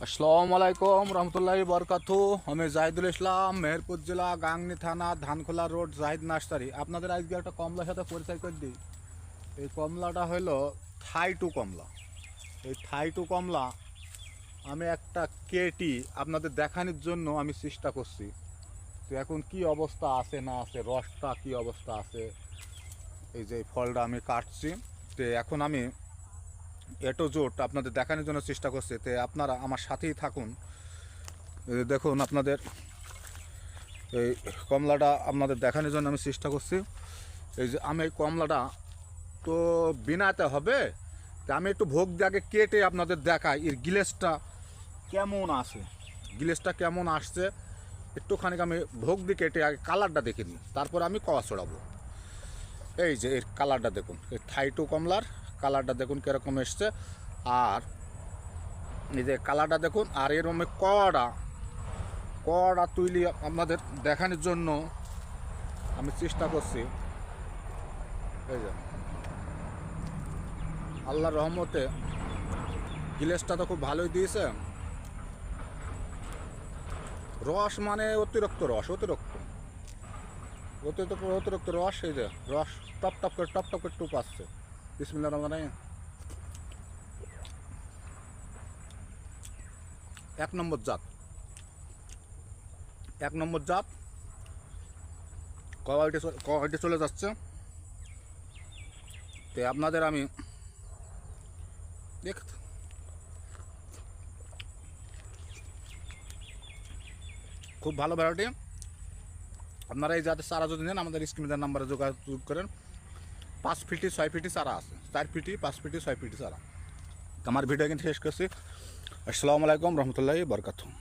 আসসালামু আলাইকুম রহমতুল্লাহি বরকাতু। আমি জাহিদুল ইসলাম, মেহেরপুর জেলা, গাংনী থানা, ধানখোলা রোড, জাহিদ নার্সারি। আপনাদের আজকে একটা কমলার সাথে পরিচয় করে দিই। এই কমলাটা হলো থাই-2 কমলা। এই থাই-2 কমলা আমি একটা কেটি আপনাদের দেখানোর জন্য আমি চেষ্টা করছি। তো এখন কি অবস্থা আছে না আছে, রসটা কি অবস্থা আছে, এই যে ফলটা আমি কাটছি। তো এখন আমি এটো জোট আপনাদের দেখানোর জন্য চেষ্টা করছি। তো আপনারা আমার সাথেই থাকুন। দেখুন আপনাদের এই কমলাটা আপনাদের দেখানোর জন্য আমি চেষ্টা করছি। এই যে আমি এই কমলাটা তো বিনাতে হবে, তা আমি একটু ভোগ দিয়ে আগে কেটে আপনাদের দেখাই এর গিলেসটা কেমন আছে, গিলেসটা কেমন আসছে। একটুখানি আমি ভোগ দিয়ে কেটে আগে কালারটা দেখে নিই, তারপর আমি কওয়া ছড়াবো। এই যে এর কালারটা দেখুন, এই থাই-2 কমলার কালারটা দেখুন কীরকম এসছে। আর এই যে কালারটা দেখুন, আর এর মধ্যে কড়া তুইলি আপনাদের দেখানোর জন্য আমি চেষ্টা করছি। এই যে আল্লাহর রহমতে গিলেসটা তো খুব ভালোই দিয়েছে। রস মানে অতিরিক্ত রস, অতিরিক্ত রস। এই যে রস টপ টপ করে টুপ আসছে। বিসমিল্লাহির রহমানির রহিম। এক নম্বর জাত, কোয়ালিটি চলে যাচ্ছে। তো আপনাদের আমি দেখ খুব ভালো ভ্যারাইটি। আপনারা এই জাতের চারা যদি নেন আমাদের স্ক্রিনের নাম্বারে যোগাযোগ করেন। 5 ফিটি 6 ফিটি চারা আছে, 4 ফিটি 5 ফিটি 6 ফিটি চারা। আমার ভিডিও কিন্তু শেষ করছি। আসসালামু আলাইকুম রহমতুল্লাহি বরকাতুহু।